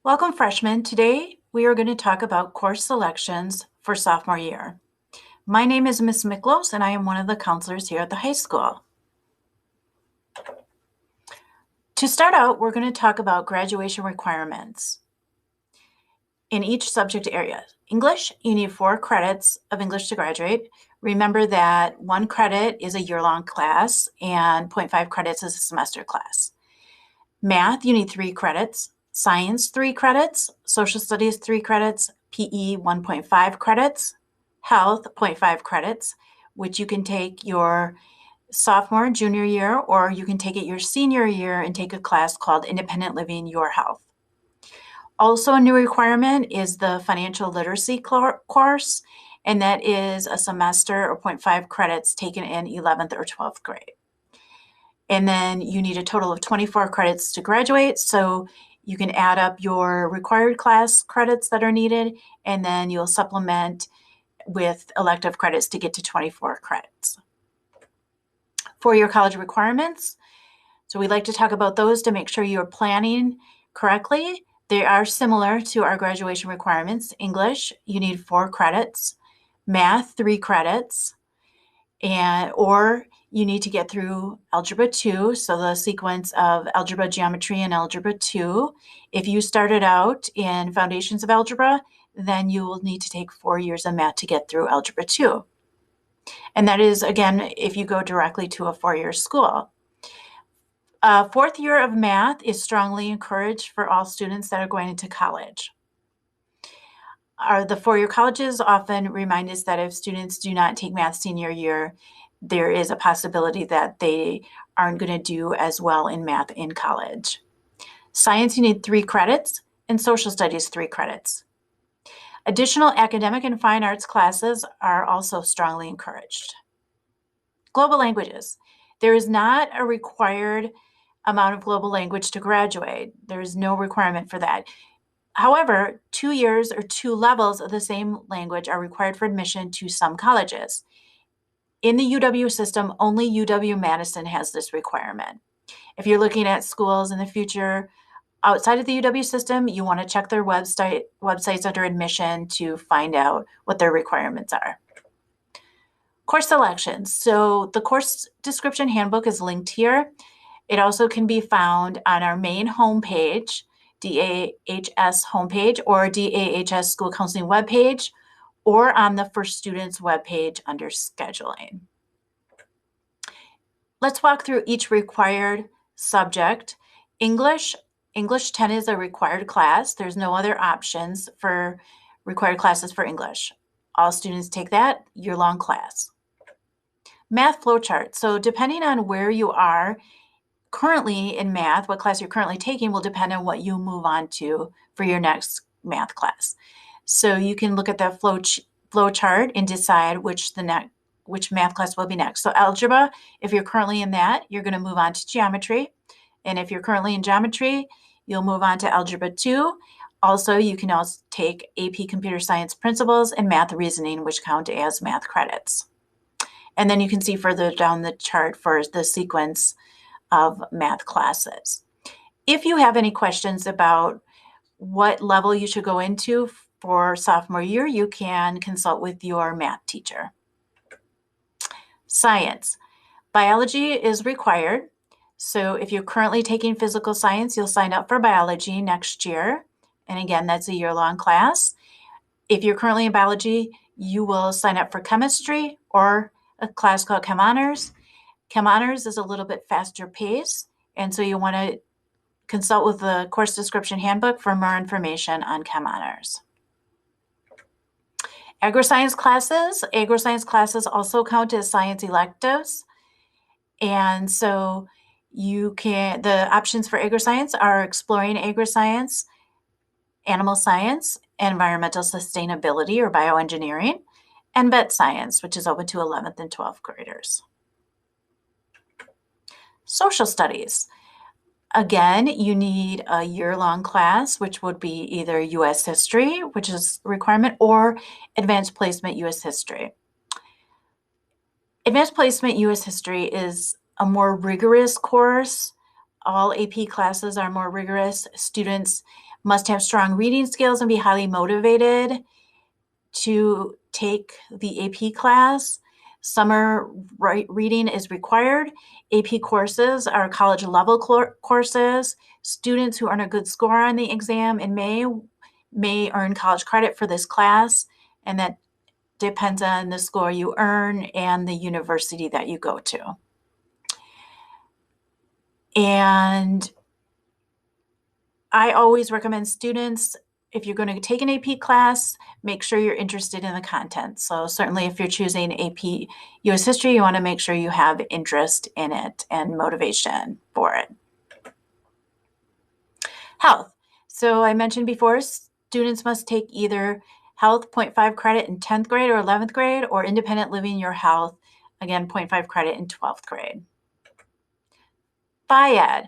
Welcome, freshmen. Today, we are going to talk about course selections for sophomore year. My name is Ms. Miklos, and I am one of the counselors here at the high school. To start out, we're going to talk about graduation requirements in each subject area. English, you need 4 credits of English to graduate. Remember that 1 credit is a year-long class and 0.5 credits is a semester class. Math, you need 3 credits. Science, 3 credits. Social studies, 3 credits. PE, 1.5 credits. Health, 0.5 credits, which you can take your sophomore and junior year, or you can take it your senior year and take a class called Independent Living Your Health. Also, a new requirement is the financial literacy course, and that is a semester or 0.5 credits taken in 11th or 12th grade. And then you need a total of 24 credits to graduate, so you can add up your required class credits that are needed, and then you'll supplement with elective credits to get to 24 credits. For your college requirements, so we like to talk about those to make sure you're planning correctly. They are similar to our graduation requirements. English, you need 4 credits. Math, 3 credits. Or you need to get through Algebra 2, so the sequence of Algebra, Geometry, and Algebra 2. If you started out in Foundations of Algebra, then you will need to take 4 years of math to get through Algebra 2. And that is, again, if you go directly to a 4-year school. 4th year of math is strongly encouraged for all students that are going into college. The 4-year colleges often remind us that if students do not take math senior year, there is a possibility that they aren't going to do as well in math in college. Science, you need 3 credits, and social studies, 3 credits. Additional academic and fine arts classes are also strongly encouraged. Global languages. There is not a required amount of global language to graduate. There is no requirement for that. However, 2 years or 2 levels of the same language are required for admission to some colleges. In the UW system, only UW-Madison has this requirement. If you're looking at schools in the future outside of the UW system, you want to check their websites under admission to find out what their requirements are. Course selections. So the course description handbook is linked here. It also can be found on our main homepage, DAHS homepage, or DAHS School Counseling webpage, or on the First Students webpage under scheduling. Let's walk through each required subject. English 10 is a required class. There's no other options for required classes for English. All students take that year-long class. Math flowchart. So depending on where you are currently in math, what class you're currently taking will depend on what you move on to for your next math class. So you can look at the flow chart and decide which math class will be next. So algebra, if you're currently in that, you're going to move on to geometry. And if you're currently in geometry, you'll move on to Algebra 2. Also, you can also take AP Computer Science Principles and Math Reasoning, which count as math credits. And then you can see further down the chart for the sequence of math classes. If you have any questions about what level you should go into for sophomore year, you can consult with your math teacher. Science. Biology is required. So if you're currently taking physical science, you'll sign up for biology next year. And again, that's a year-long class. If you're currently in biology, you will sign up for chemistry or a class called Chem Honors. Chem Honors is a little bit faster pace, and so you want to consult with the course description handbook for more information on Chem Honors. Agri-science classes also count as science electives, and so the options for agri-science are exploring agri-science, animal science, environmental sustainability or bioengineering, and vet science, which is open to 11th and 12th graders. Social studies. Again, you need a year-long class, which would be either U.S. History, which is a requirement, or Advanced Placement U.S. History. Advanced Placement U.S. History is a more rigorous course all AP classes are more rigorous. Students must have strong reading skills and be highly motivated to take the AP class. Summer reading is required. AP courses are college level courses. Students who earn a good score on the exam in may earn college credit for this class, and that depends on the score you earn and the university that you go to. And I always recommend students, if you're going to take an AP class, make sure you're interested in the content. So certainly if you're choosing AP US History, you want to make sure you have interest in it and motivation for it. Health. So I mentioned before, students must take either Health 0.5 credit in 10th grade or 11th grade, or Independent Living Your Health, again, 0.5 credit in 12th grade. Phy-Ed.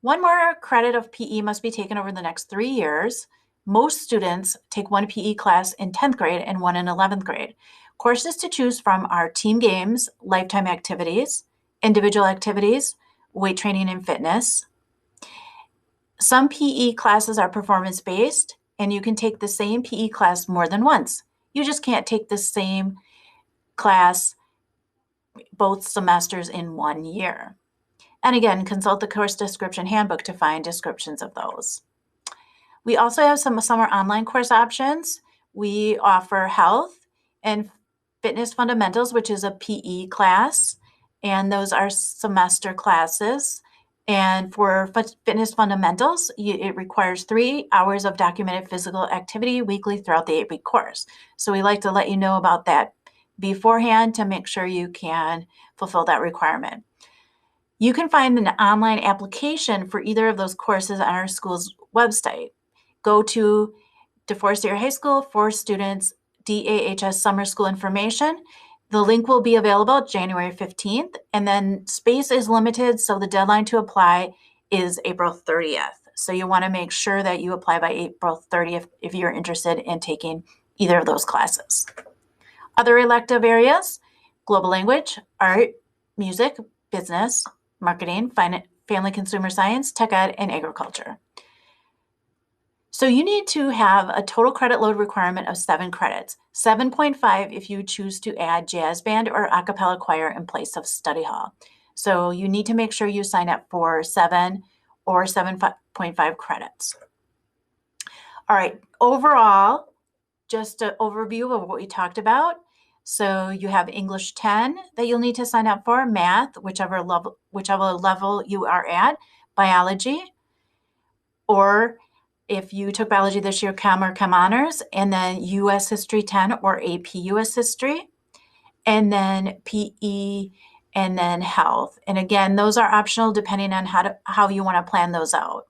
One more credit of PE must be taken over the next 3 years. Most students take one PE class in 10th grade and one in 11th grade. Courses to choose from are team games, lifetime activities, individual activities, weight training and fitness. Some PE classes are performance-based, and you can take the same PE class more than once. You just can't take the same class both semesters in 1 year. And again, consult the course description handbook to find descriptions of those. We also have some summer online course options. We offer Health and Fitness Fundamentals, which is a PE class, and those are semester classes. And for Fitness Fundamentals, it requires 3 hours of documented physical activity weekly throughout the 8-week course. So we like to let you know about that beforehand to make sure you can fulfill that requirement. You can find an online application for either of those courses on our school's website. Go to DeForest Area High School for Students DAHS Summer School Information. The link will be available January 15th, and then space is limited, so the deadline to apply is April 30th. So you want to make sure that you apply by April 30th if you're interested in taking either of those classes. Other elective areas: global language, art, music, business, marketing, family consumer science, tech ed, and agriculture. So you need to have a total credit load requirement of 7 credits, 7.5 if you choose to add jazz band or a cappella choir in place of study hall. So you need to make sure you sign up for 7 or 7.5 credits. All right, overall, just an overview of what we talked about. So you have English 10 that you'll need to sign up for, math, whichever level you are at, biology, or if you took biology this year, Chem or Chem Honors, and then US History 10 or AP US History, and then PE, and then Health. And again, those are optional depending on how you want to plan those out.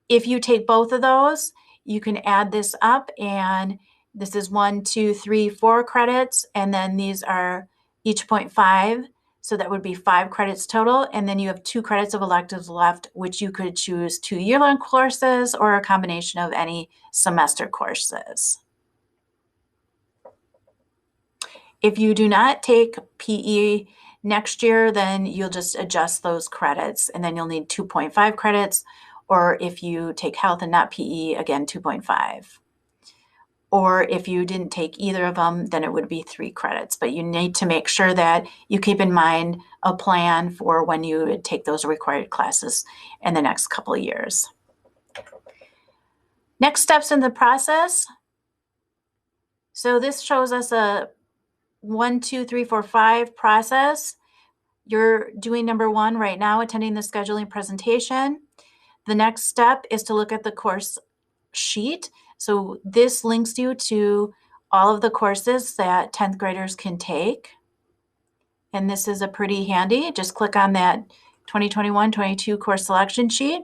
If you take both of those, you can add this up, and this is 1, 2, 3, 4 credits, and then these are each 0.5. So that would be 5 credits total, and then you have 2 credits of electives left, which you could choose 2 year-long courses or a combination of any semester courses. If you do not take PE next year, then you'll just adjust those credits, and then you'll need 2.5 credits, or if you take Health and not PE, again, 2.5. Or if you didn't take either of them, then it would be 3 credits. But you need to make sure that you keep in mind a plan for when you would take those required classes in the next couple of years. Next steps in the process. So this shows us a 1, 2, 3, 4, 5 process. You're doing number 1 right now, attending the scheduling presentation. The next step is to look at the course sheet. So this links you to all of the courses that 10th graders can take. And this is a pretty handy. Just click on that 2021-22 course selection sheet,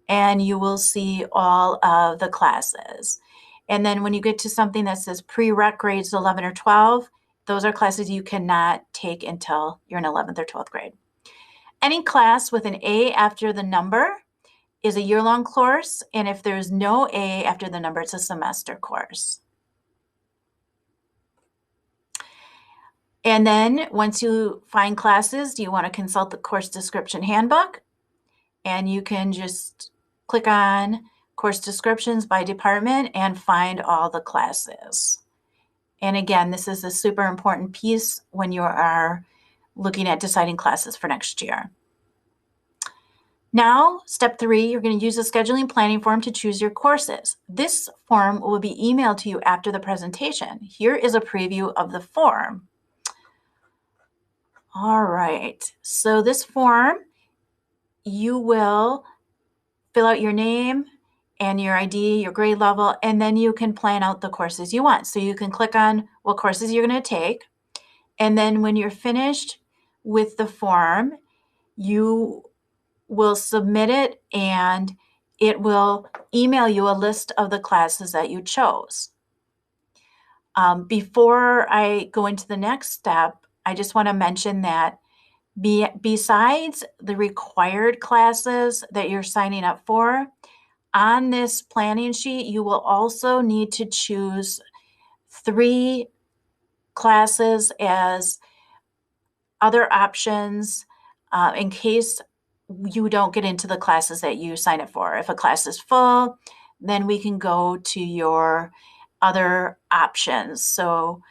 and you will see all of the classes. And then when you get to something that says prereq grades 11 or 12, those are classes you cannot take until you're in 11th or 12th grade. Any class with an A after the number is a year-long course, and if there's no A after the number, it's a semester course. And then once you find classes, you want to consult the course description handbook and you can just click on course descriptions by department and find all the classes. And again, this is a super important piece when you are looking at deciding classes for next year. Now, step 3, you're going to use the scheduling planning form to choose your courses. This form will be emailed to you after the presentation. Here is a preview of the form. All right, so this form, you will fill out your name and your ID, your grade level, and then you can plan out the courses you want. So you can click on what courses you're going to take. And then when you're finished with the form, you will submit it and it will email you a list of the classes that you chose. Before I go into the next step, I just want to mention that besides the required classes that you're signing up for, on this planning sheet, you will also need to choose 3 classes as other options in case you don't get into the classes that you sign up for. If a class is full, then we can go to your other options. So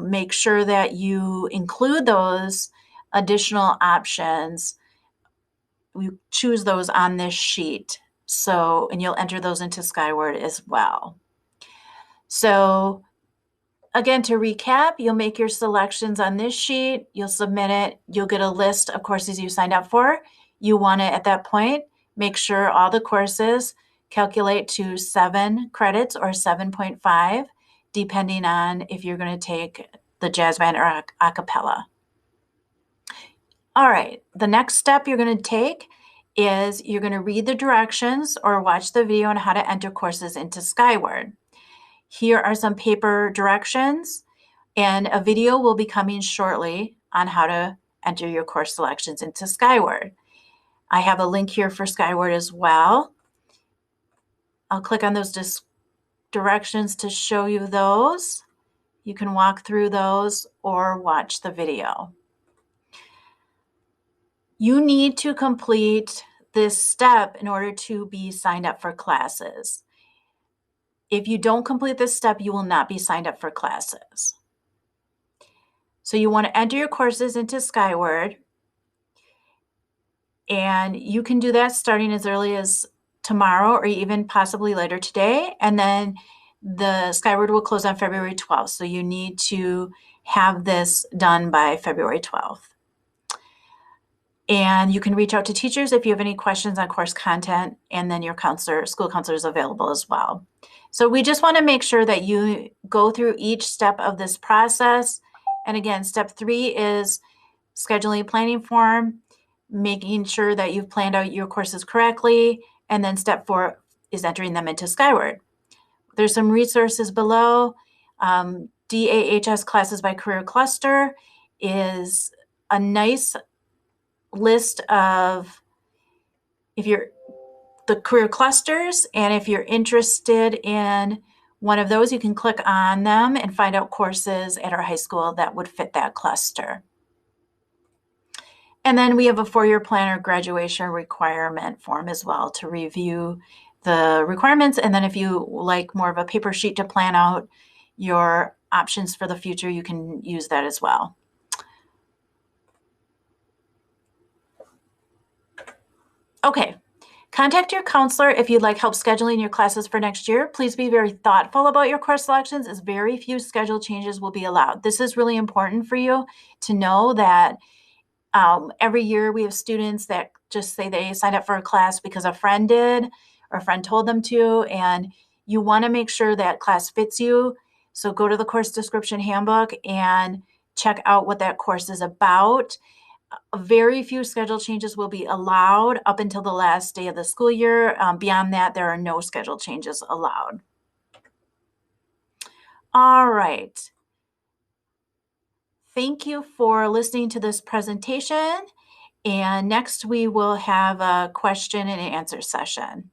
make sure that you include those additional options. We choose those on this sheet. So, and you'll enter those into Skyward as well. So again, to recap, you'll make your selections on this sheet, you'll submit it, you'll get a list of courses you signed up for. You want to, at that point, make sure all the courses calculate to 7 credits or 7.5, depending on if you're going to take the jazz band or a cappella. All right, the next step you're going to take is you're going to read the directions or watch the video on how to enter courses into Skyward. Here are some paper directions, and a video will be coming shortly on how to enter your course selections into Skyward. I have a link here for Skyward as well. I'll click on those directions to show you those. You can walk through those or watch the video. You need to complete this step in order to be signed up for classes. If you don't complete this step, you will not be signed up for classes. So you want to enter your courses into Skyward, and you can do that starting as early as tomorrow or even possibly later today. And then the Skyward will close on February 12th. So you need to have this done by February 12th. And you can reach out to teachers if you have any questions on course content, and then your school counselor is available as well. So we just want to make sure that you go through each step of this process. And again, step 3 is scheduling planning form, making sure that you've planned out your courses correctly. And then step 4 is entering them into Skyward. There's some resources below. DAHS Classes by Career Cluster is a nice list of the career clusters, and if you're interested in one of those, you can click on them and find out courses at our high school that would fit that cluster. And then we have a 4-year planner graduation requirement form as well to review the requirements. And then if you like more of a paper sheet to plan out your options for the future, you can use that as well. Okay, contact your counselor if you'd like help scheduling your classes for next year. Please be very thoughtful about your course selections, as very few schedule changes will be allowed. This is really important for you to know that every year we have students that just say they signed up for a class because a friend did or a friend told them to, and you want to make sure that class fits you. So go to the course description handbook and check out what that course is about. Very few schedule changes will be allowed up until the last day of the school year. Beyond that, there are no schedule changes allowed. All right. Thank you for listening to this presentation. And next we will have a question and answer session.